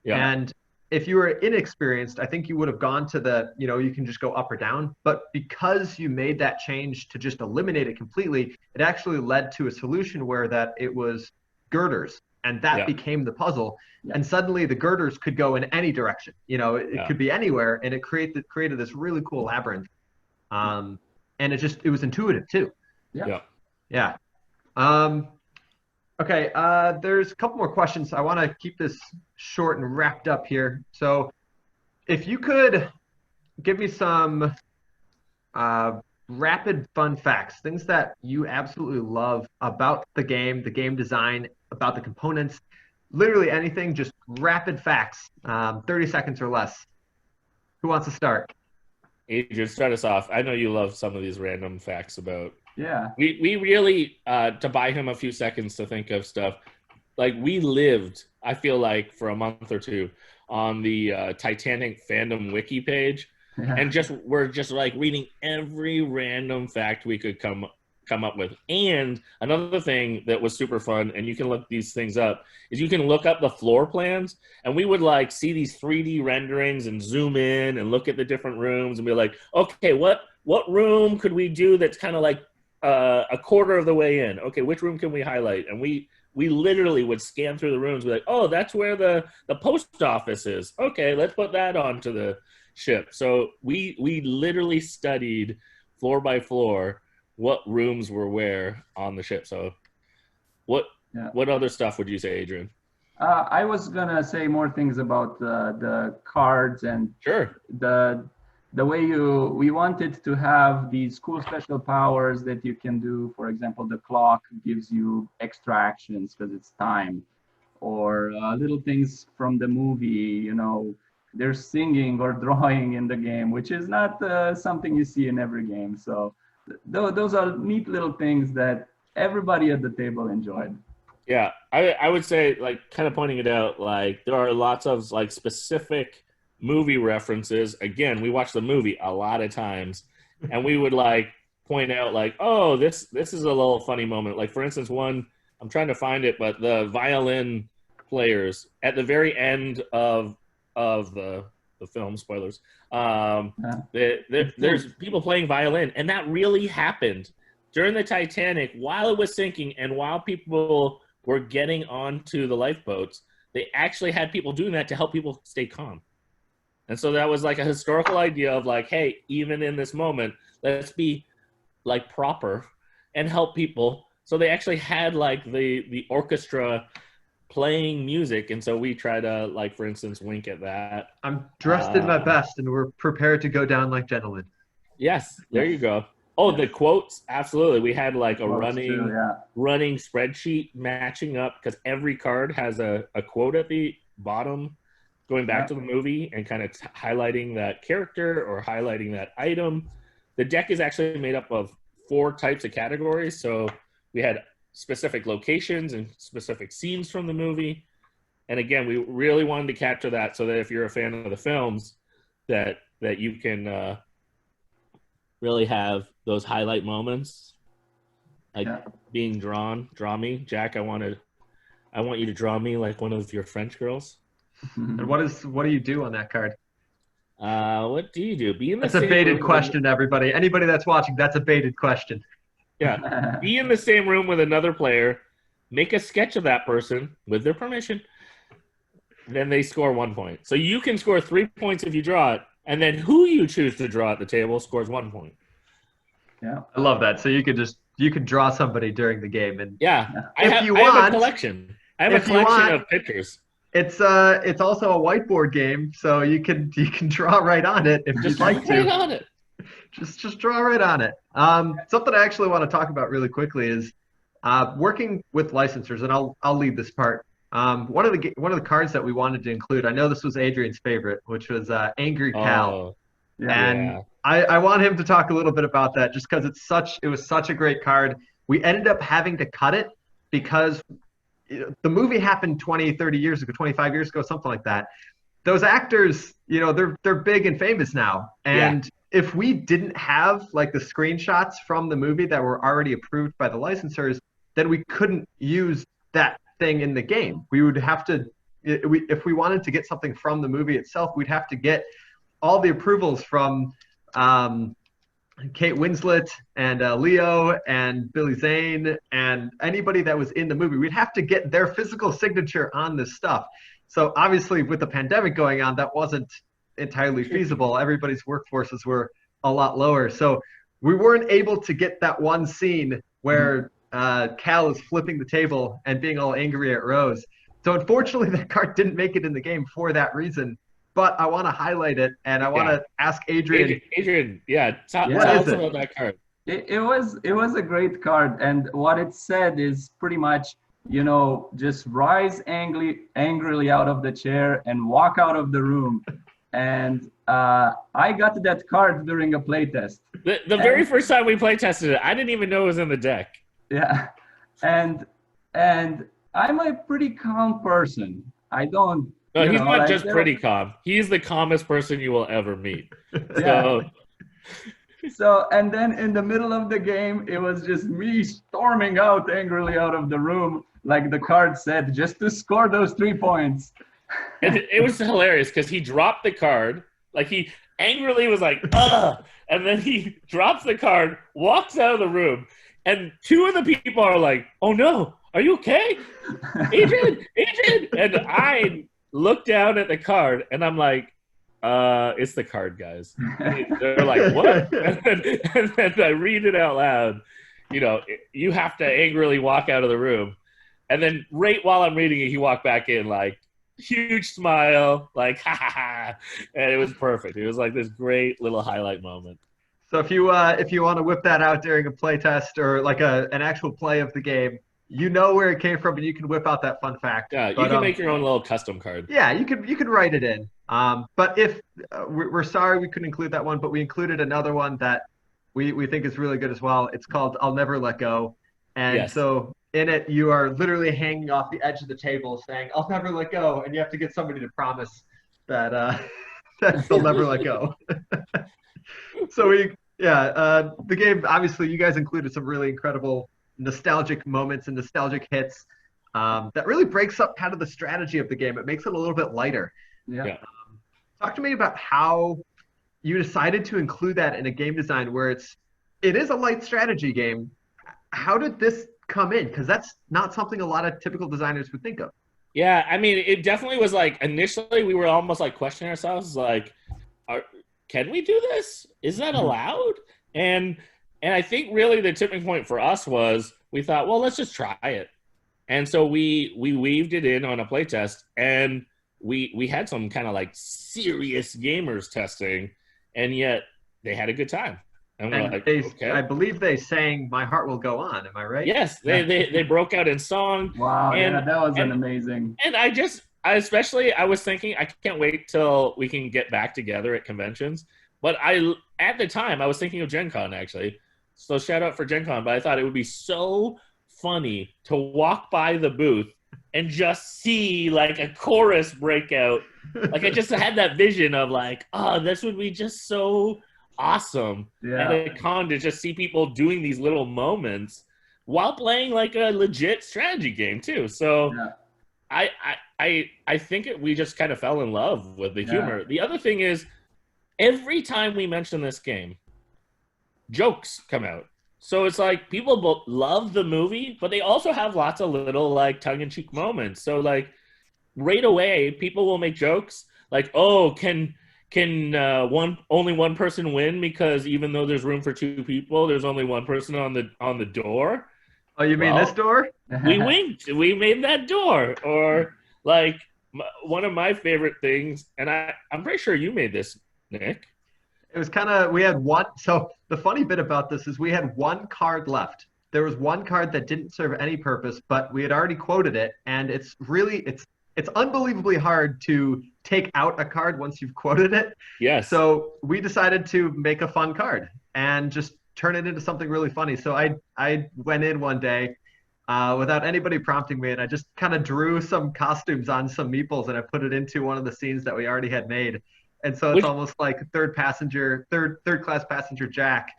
[SPEAKER 1] Yeah. And if you were inexperienced, I think you would have gone to the, you know, you can just go up or down. But because you made that change to just eliminate it completely, it actually led to a solution where that it was girders, and that became the puzzle. And suddenly the girders could go in any direction. You know, it could be anywhere, and it created this really cool labyrinth. And it was intuitive too. Yeah. Okay, there's a couple more questions. I want to keep this short and wrapped up here. So if you could give me some rapid fun facts, things that you absolutely love about the game design, about the components, literally anything, just rapid facts, 30 seconds or less. Who wants to start?
[SPEAKER 2] Adrian, start us off. I know you love some of these random facts about.
[SPEAKER 3] Yeah.
[SPEAKER 2] We really, to buy him a few seconds to think of stuff, like we lived, I feel like, for a month or two on the Titanic fandom wiki page. And we're just like reading every random fact we could come up with. And another thing that was super fun, and you can look these things up, is you can look up the floor plans, and we would like see these 3D renderings and zoom in and look at the different rooms and be like, okay, what room could we do that's kind of like a quarter of the way in? Okay, which room can we highlight? And we literally would scan through the rooms, be like, oh, that's where the post office is. Okay, let's put that onto the ship. So we literally studied floor by floor what rooms were where on the ship. So what other stuff would you say, Adrian?
[SPEAKER 3] I was gonna say more things about the cards and the way we wanted to have these cool special powers that you can do. For example, the clock gives you extra actions because it's time, or little things from the movie. You know, they're singing or drawing in the game, which is not something you see in every game. So those are neat little things that everybody at the table enjoyed.
[SPEAKER 2] Yeah, I would say, like, kind of pointing it out, like, there are lots of, like, specific movie references. Again, we watch the movie a lot of times, and we would, like, point out, like, oh, this is a little funny moment. Like, for instance, one, I'm trying to find it, but the violin players at the very end of the film, spoilers, there's people playing violin, and that really happened during the Titanic while it was sinking and while people were getting onto the lifeboats. They actually had people doing that to help people stay calm. And so that was like a historical idea of like, hey, even in this moment, let's be like proper and help people. So they actually had like the orchestra playing music. And so we try to, like, for instance, wink at that.
[SPEAKER 1] I'm dressed in my best, and we're prepared to go down like gentlemen.
[SPEAKER 2] Yes, there you go. Oh, the quotes, absolutely. We had like a running spreadsheet matching up because every card has a quote at the bottom going back to the movie and kind of highlighting that character or highlighting that item. The deck is actually made up of 4 types of categories. So we had specific locations and specific scenes from the movie. And again, we really wanted to capture that so that if you're a fan of the films, that you can really have those highlight moments, like being drawn. Draw me, Jack. I want you to draw me like one of your French girls.
[SPEAKER 1] And what do you do on that card?
[SPEAKER 2] What do you do? Be in the
[SPEAKER 1] That's a
[SPEAKER 2] same
[SPEAKER 1] baited
[SPEAKER 2] room
[SPEAKER 1] question, everybody. Anybody that's watching, that's a baited question.
[SPEAKER 2] Yeah. Be in the same room with another player, make a sketch of that person with their permission, then they score 1 point. So you can score 3 points if you draw it, and then who you choose to draw at the table scores 1 point.
[SPEAKER 3] Yeah,
[SPEAKER 1] I love that. So you could draw somebody during the game, and
[SPEAKER 2] I have a collection. I have a collection of pictures.
[SPEAKER 1] It's also a whiteboard game, so you can draw right on it if you'd like to.
[SPEAKER 2] Right on it.
[SPEAKER 1] Just draw right on it. Something I actually want to talk about really quickly is working with licensors, and I'll lead this part. One of the cards that we wanted to include, I know this was Adrian's favorite, which was Angry Cal. I want him to talk a little bit about that, just because it was such a great card. We ended up having to cut it because the movie happened 20, 30 years ago, 25 years ago, something like that. Those actors, they're big and famous now, and if we didn't have like the screenshots from the movie that were already approved by the licensors, then we couldn't use that thing in the game. We would have to, if we wanted to get something from the movie itself, we'd have to get all the approvals from Kate Winslet and Leo and Billy Zane and anybody that was in the movie. We'd have to get their physical signature on this stuff. So obviously with the pandemic going on, that wasn't entirely feasible. Everybody's workforces were a lot lower. So we weren't able to get that one scene where Cal is flipping the table and being all angry at Rose. So unfortunately, that card didn't make it in the game for that reason. But I want to highlight it, and I want to ask Adrian.
[SPEAKER 2] Adrian, tell us about that card.
[SPEAKER 3] It was a great card, and what it said is pretty much, just rise angrily out of the chair and walk out of the room. And I got that card during a playtest.
[SPEAKER 2] The very first time we play tested it, I didn't even know it was in the deck.
[SPEAKER 3] Yeah, and I'm a pretty calm person. I don't.
[SPEAKER 2] No, he's not just pretty calm. He's the calmest person you will ever meet.
[SPEAKER 3] So, and then in the middle of the game, it was just me storming out angrily out of the room, like the card said, just to score those 3 points.
[SPEAKER 2] And it was hilarious because he dropped the card, like he angrily was like, ugh, and then he drops the card, walks out of the room, and 2 of the people are like, oh no, are you okay? Adrian! And I look down at the card, and I'm like, it's the card, guys. They're like, what? And then I read it out loud. You have to angrily walk out of the room. And then right while I'm reading it, he walked back in, like, huge smile, like, ha, ha, ha. And it was perfect. It was like this great little highlight moment.
[SPEAKER 1] So if you want to whip that out during a play test or like an actual play of the game, you know where it came from, and you can whip out that fun fact.
[SPEAKER 2] Yeah, you
[SPEAKER 1] But,
[SPEAKER 2] can make your own little custom card.
[SPEAKER 1] yeah, you could write it in. But if we're sorry we couldn't include that one, but we included another one that we think is really good as well. It's called "I'll Never Let Go," and
[SPEAKER 2] Yes.
[SPEAKER 1] so in it you are literally hanging off the edge of the table, saying "I'll never let go," and you have to get somebody to promise that that they'll never let go. So the game, obviously you guys included some really incredible nostalgic moments and nostalgic hits that really breaks up kind of the strategy of the game. It makes it a little bit lighter.
[SPEAKER 3] Yeah.
[SPEAKER 1] Talk to me about how you decided to include that in a game design where it is a light strategy game. How did this come in? Because that's not something a lot of typical designers would think of.
[SPEAKER 2] Yeah, I mean, it definitely was like initially we were almost like questioning ourselves, like, can we do this? Is that allowed? And I think really the tipping point for us was we thought, well, let's just try it. And so we weaved it in on a playtest, and we had some kind of like serious gamers testing, and yet they had a good time. And we're like, okay.
[SPEAKER 1] I believe they sang "My Heart Will Go On." Am I right?
[SPEAKER 2] Yes, they broke out in song.
[SPEAKER 3] Wow, yeah, that was an amazing.
[SPEAKER 2] And I was thinking, I can't wait till we can get back together at conventions. But at the time, I was thinking of Gen Con, actually. So shout out for Gen Con. But I thought it would be so funny to walk by the booth and just see like a chorus break out. Like I just had that vision of like, oh, this would be just so awesome at a con to just see people doing these little moments while playing like a legit strategy game too. So I think we just kind of fell in love with the humor. The other thing is, every time we mention this game, jokes come out. So it's like people love the movie, but they also have lots of little like tongue-in-cheek moments. So like right away, people will make jokes like, "Oh, can only one person win because even though there's room for two people, there's only one person on the door?"
[SPEAKER 1] Oh, you mean this door?
[SPEAKER 2] We winked. We made that door. Or like one of my favorite things, and I'm pretty sure you made this, Nick.
[SPEAKER 1] It was kind of, we had one. So the funny bit about this is we had one card left. There was one card that didn't serve any purpose, but we had already quoted it. And it's unbelievably hard to take out a card once you've quoted it.
[SPEAKER 2] Yes.
[SPEAKER 1] So we decided to make a fun card and just turn it into something really funny. So I went in one day without anybody prompting me, and I just kind of drew some costumes on some meeples, and I put it into one of the scenes that we already had made. And so it's almost like third class passenger Jack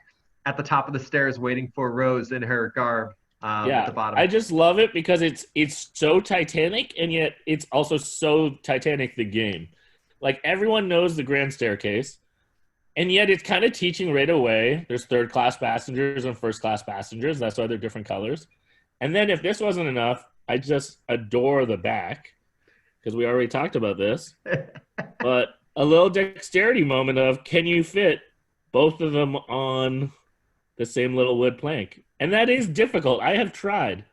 [SPEAKER 1] at the top of the stairs waiting for Rose in her garb at the bottom.
[SPEAKER 2] I just love it because it's so Titanic, and yet it's also so Titanic the Game. Like everyone knows the grand staircase, and yet it's kind of teaching right away. There's third class passengers and first class passengers. That's why they're different colors. And then if this wasn't enough, I just adore the back because we already talked about this. But a little dexterity moment of, can you fit both of them on the same little wood plank? And that is difficult. I have tried.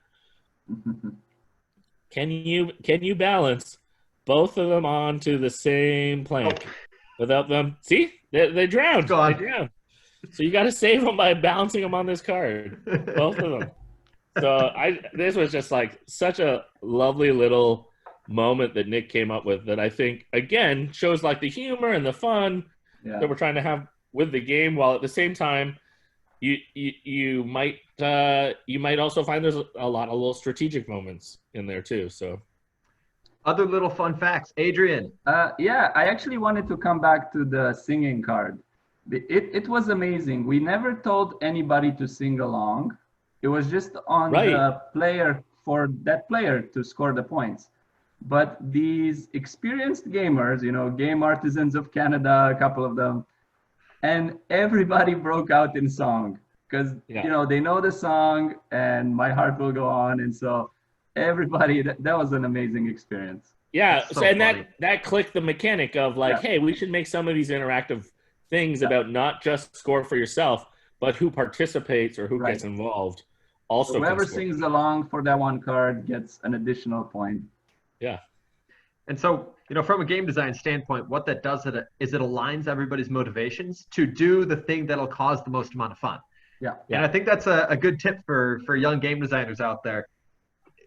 [SPEAKER 2] Can you balance both of them onto the same plank without them? See, they drowned. They drowned. So you got to save them by balancing them on this card, both of them. So this was just like such a lovely little moment that Nick came up with that I think again shows like the humor and the fun that we're trying to have with the game, while at the same time you might also find there's a lot of little strategic moments in there too. So
[SPEAKER 1] other little fun facts, Adrian.
[SPEAKER 3] I actually wanted to come back to the singing card. It was amazing. We never told anybody to sing along. It was just on the player for that player to score the points. But these experienced gamers, game artisans of Canada, a couple of them, and everybody broke out in song because, they know the song and My Heart Will Go On. And so everybody, that was an amazing experience.
[SPEAKER 2] Yeah. So and that clicked the mechanic of like, hey, we should make some of these interactive things about not just score for yourself, but who participates or who gets involved. Also,
[SPEAKER 3] so whoever sings along for that one card gets an additional point.
[SPEAKER 2] Yeah.
[SPEAKER 1] And so, from a game design standpoint, what that does is it aligns everybody's motivations to do the thing that'll cause the most amount of fun.
[SPEAKER 3] Yeah.
[SPEAKER 1] And I think that's a good tip for young game designers out there.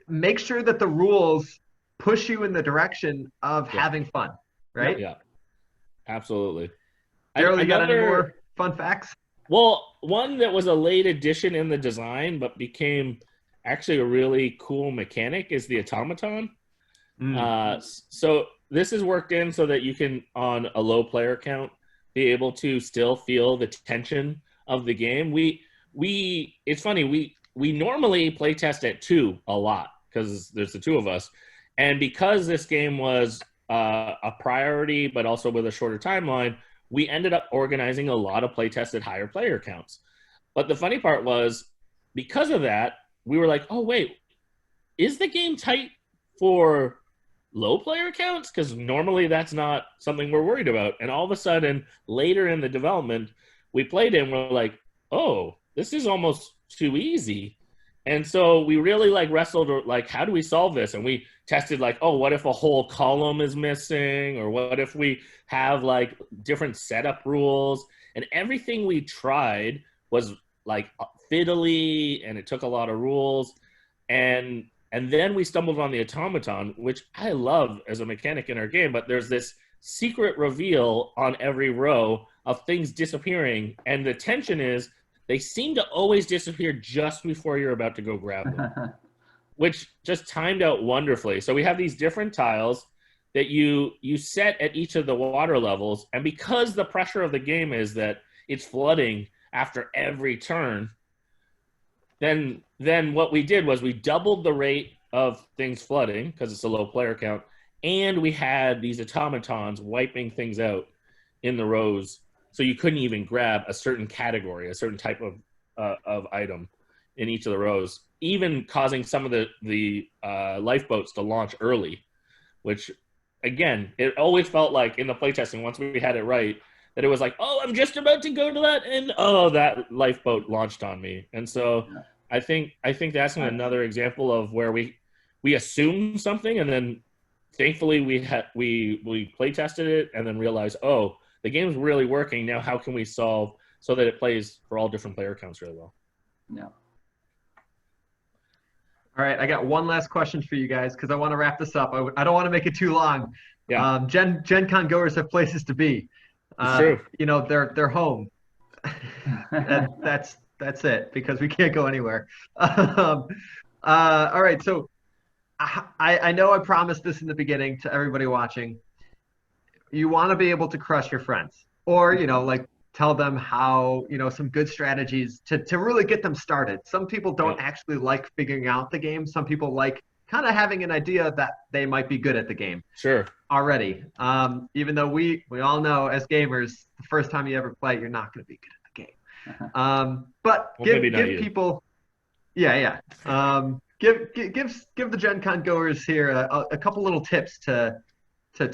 [SPEAKER 1] make sure that the rules push you in the direction of
[SPEAKER 2] Yeah.
[SPEAKER 1] having fun, right?
[SPEAKER 2] Yeah, absolutely.
[SPEAKER 1] Daryl, you got any
[SPEAKER 2] Another-
[SPEAKER 1] more fun facts?
[SPEAKER 2] Well, one that was a late addition in the design, but became actually a really cool mechanic is the automaton. So this is worked in so that you can, on a low player count, be able to still feel the tension of the game. It's funny, we normally play test at 2 a lot because there's the 2 of us, and because this game was a priority but also with a shorter timeline, we ended up organizing a lot of playtests at higher player counts. But the funny part was, because of that, we were like, oh wait, is the game tight for low player counts? Because normally that's not something we're worried about. And all of a sudden, later in the development, we played it and we're like, oh, this is almost too easy. And so we really like wrestled, like, how do we solve this? And we tested like, oh, what if a whole column is missing? Or what if we have like different setup rules? And everything we tried was like fiddly, and it took a lot of rules. And then we stumbled on the automaton, which I love as a mechanic in our game, but there's this secret reveal on every row of things disappearing. And the tension is, they seem to always disappear just before you're about to go grab them, which just timed out wonderfully. So we have these different tiles that you set at each of the water levels. And because the pressure of the game is that it's flooding after every turn, then what we did was we doubled the rate of things flooding because it's a low player count. And we had these automatons wiping things out in the rows. So you couldn't even grab a certain category, a certain type of item in each of the rows, even causing some of the lifeboats to launch early, which, again, it always felt like in the playtesting, once we had it right, that it was like, oh, I'm just about to go to that, and oh, that lifeboat launched on me. And so I think that's another example of where we assumed something, and then thankfully we play tested it and then realized, oh, the game's really working. Now how can we solve so that it plays for all different player counts really well?
[SPEAKER 3] Yeah.
[SPEAKER 1] All right, I got one last question for you guys because I want to wrap this up. I don't want to make it too long.
[SPEAKER 2] Yeah.
[SPEAKER 1] Gen Con goers have places to be.
[SPEAKER 2] True.
[SPEAKER 1] You know, they're home. That's it, because we can't go anywhere. All right, so I know I promised this in the beginning to everybody watching. You want to be able to crush your friends, or, you know, like, tell them how, you know, some good strategies to really get them started. Some people don't actually like figuring out the game. Some people like kind of having an idea that they might be good at the game.
[SPEAKER 2] Sure.
[SPEAKER 1] Already. Even though we all know as gamers, the first time you ever play, you're not going to be good at the game. But
[SPEAKER 2] well,
[SPEAKER 1] give people, give the Gen Con goers here a couple little tips to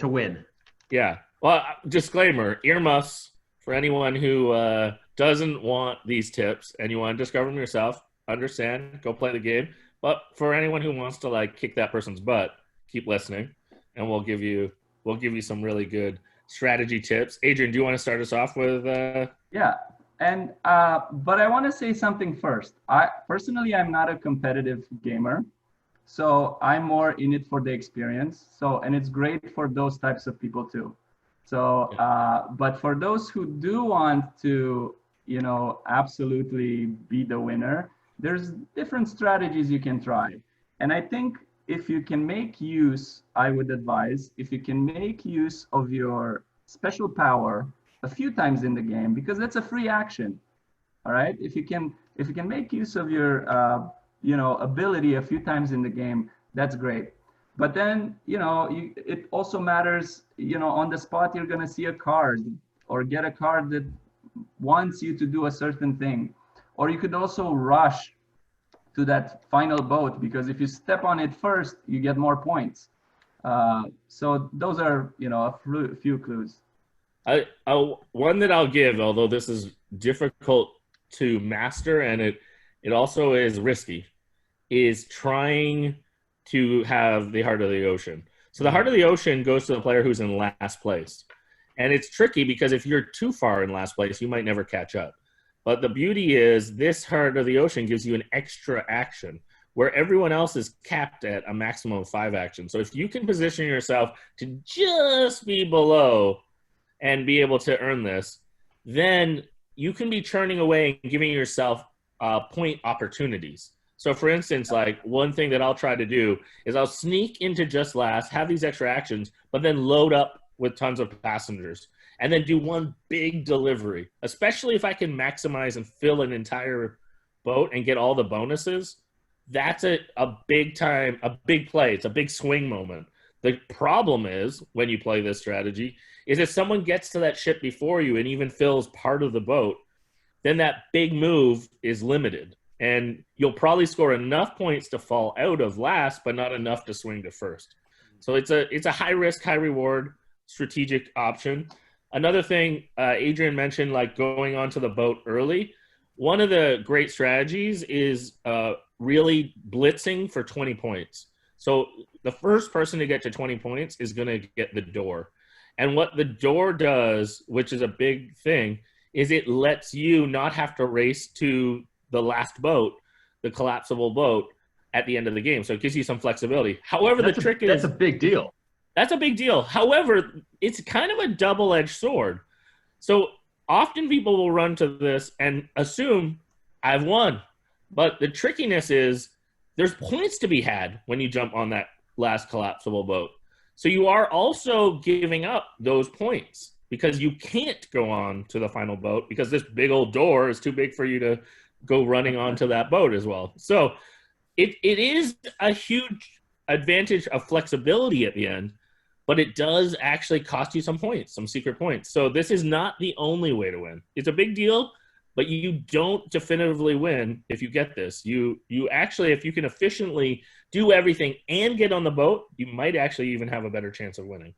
[SPEAKER 1] win.
[SPEAKER 2] Yeah. Well, disclaimer, earmuffs for anyone who doesn't want these tips and you want to discover them yourself. Understand, go play the game. But for anyone who wants to like kick that person's butt, keep listening, and we'll give you some really good strategy tips. Adrian, do you want to start us off with?
[SPEAKER 3] Yeah, and but I want to say something first. I'm not a competitive gamer, so I'm more in it for the experience. So, and it's great for those types of people too. So, but for those who do want to, you know, absolutely be the winner, there's different strategies you can try. And I think if you can make use, I would advise, if you can make use of your special power a few times in the game, because that's a free action. All right. If you can make use of your, you know, ability a few times in the game, that's great. But then, you know, it also matters, you know, on the spot, you're going to see a card or get a card that wants you to do a certain thing. Or you could also rush to that final boat, because if you step on it first, you get more points. So those are, you know, a few clues.
[SPEAKER 2] One that I'll give, although this is difficult to master and it also is risky, is trying to have the heart of the ocean. So the heart of the ocean goes to the player who's in last place. And it's tricky because if you're too far in last place, you might never catch up. But the beauty is this heart of the ocean gives you an extra action, where everyone else is capped at a maximum of 5 actions. So if you can position yourself to just be below and be able to earn this, then you can be churning away and giving yourself point opportunities. So for instance, like one thing that I'll try to do is I'll sneak into just last, have these extra actions, but then load up with tons of passengers and then do one big delivery, especially if I can maximize and fill an entire boat and get all the bonuses. That's a big play. It's a big swing moment. The problem is when you play this strategy is if someone gets to that ship before you and even fills part of the boat, then that big move is limited. And you'll probably score enough points to fall out of last, but not enough to swing to first. So it's a high risk, high reward strategic option. Another thing Adrian mentioned, like going onto the boat early. One of the great strategies is really blitzing for 20 points. So the first person to get to 20 points is going to get the door. And what the door does, which is a big thing, is it lets you not have to race to the last boat, the collapsible boat, at the end of the game. So it gives you some flexibility. However, that's
[SPEAKER 1] a big deal.
[SPEAKER 2] That's a big deal. However, it's kind of a double-edged sword. So often people will run to this and assume I've won. But the trickiness is there's points to be had when you jump on that last collapsible boat. So you are also giving up those points because you can't go on to the final boat because this big old door is too big for you to go running onto that boat as well. So it is a huge advantage of flexibility at the end, but it does actually cost you some points, some secret points. So this is not the only way to win. It's a big deal, but you don't definitively win if you get this. You actually, if you can efficiently do everything and get on the boat, you might actually even have a better chance of winning.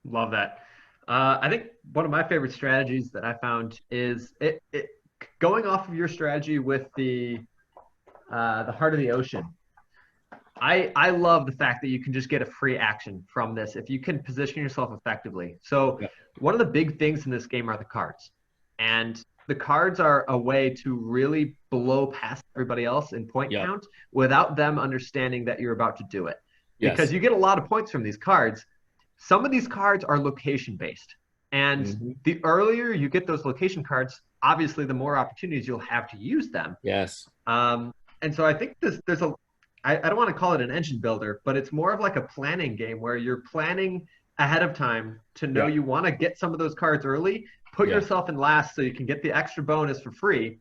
[SPEAKER 1] Love that. I think one of my favorite strategies that I found is going off of your strategy with the Heart of the Ocean. I love the fact that you can just get a free action from this if you can position yourself effectively. So one of the big things in this game are the cards. And the cards are a way to really blow past everybody else in point count without them understanding that you're about to do it. Because you get a lot of points from these cards. Some of these cards are location based. And the earlier you get those location cards, obviously the more opportunities you'll have to use them.
[SPEAKER 2] Yes.
[SPEAKER 1] And so I think I don't want to call it an engine builder, but it's more of like a planning game where you're planning ahead of time to know you want to get some of those cards early, put yourself in last so you can get the extra bonus for free,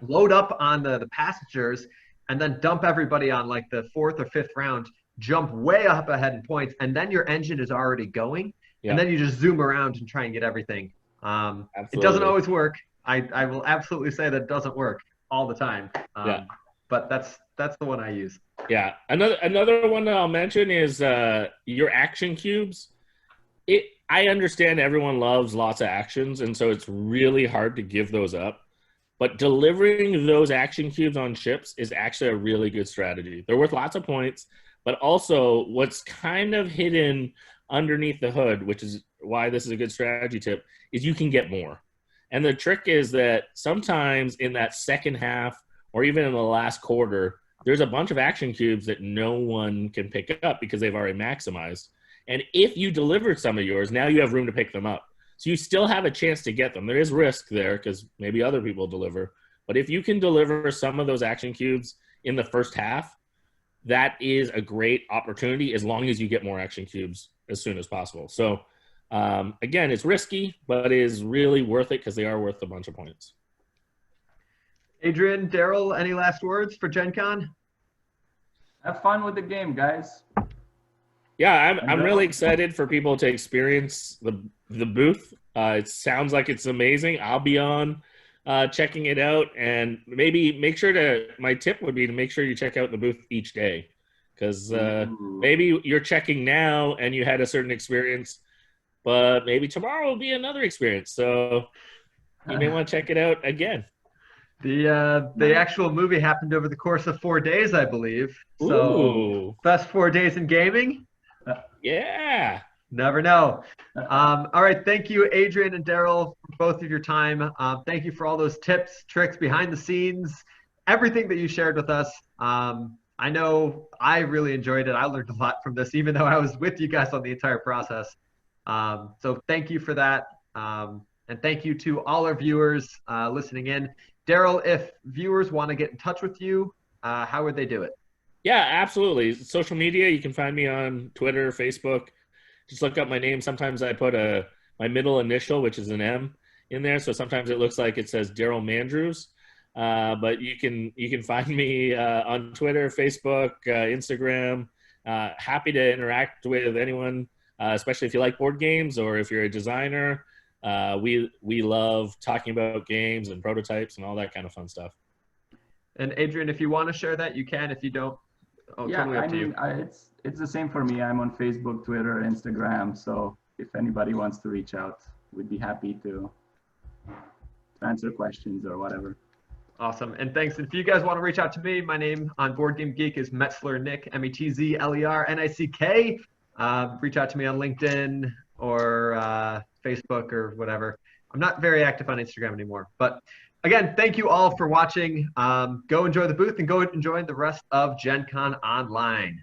[SPEAKER 1] load up on the passengers, and then dump everybody on like the 4th or 5th round, jump way up ahead in points, and then your engine is already going, and then you just zoom around and try and get everything. It doesn't always work. I will absolutely say that it doesn't work all the time. But that's the one I use.
[SPEAKER 2] Yeah. Another one that I'll mention is your action cubes. I understand everyone loves lots of actions, and so it's really hard to give those up. But delivering those action cubes on ships is actually a really good strategy. They're worth lots of points, but also what's kind of hidden underneath the hood, which is why this is a good strategy tip, is you can get more. And the trick is that sometimes in that second half or even in the last quarter, there's a bunch of action cubes that no one can pick up because they've already maximized. And if you delivered some of yours, now you have room to pick them up. So you still have a chance to get them. There is risk there because maybe other people deliver. But if you can deliver some of those action cubes in the first half, that is a great opportunity as long as you get more action cubes as soon as possible. So again, it's risky, but it is really worth it because they are worth a bunch of points.
[SPEAKER 1] Adrian, Daryl, any last words for Gen Con?
[SPEAKER 3] Have fun with the game, guys.
[SPEAKER 2] Yeah, I'm really excited for people to experience the booth. It sounds like it's amazing. I'll be on checking it out, and maybe my tip would be to make sure you check out the booth each day, because maybe you're checking now and you had a certain experience, but maybe tomorrow will be another experience. So you may want to check it out again.
[SPEAKER 1] The actual movie happened over the course of 4 days, I believe. So best 4 days in gaming.
[SPEAKER 2] Yeah.
[SPEAKER 1] Never know. All right. Thank you, Adrian and Daryl, for both of your time. Thank you for all those tips, tricks, behind the scenes, everything that you shared with us. I know I really enjoyed it. I learned a lot from this, even though I was with you guys on the entire process. So thank you for that. And thank you to all our viewers listening in. Daryl, if viewers want to get in touch with you, how would they do it?
[SPEAKER 2] Yeah, absolutely. Social media, you can find me on Twitter, Facebook. Just look up my name. Sometimes I put my middle initial, which is an M, in there. So sometimes it looks like it says Daryl Mandrews. But you can find me on Twitter, Facebook, Instagram. Happy to interact with anyone, especially if you like board games or if you're a designer. We love talking about games and prototypes and all that kind of fun stuff.
[SPEAKER 1] And Adrian, if you want to share that, you can. If you don't,
[SPEAKER 3] Yeah,
[SPEAKER 1] totally up to you.
[SPEAKER 3] It's the same for me. I'm on Facebook, Twitter, Instagram. So if anybody wants to reach out, we'd be happy to answer questions or whatever.
[SPEAKER 1] Awesome. And thanks. And if you guys want to reach out to me, my name on Board Game Geek is Metzler Nick, Metzlernick. Reach out to me on LinkedIn or Facebook or whatever. I'm not very active on Instagram anymore. But again, thank you all for watching. Go enjoy the booth and go enjoy the rest of Gen Con Online.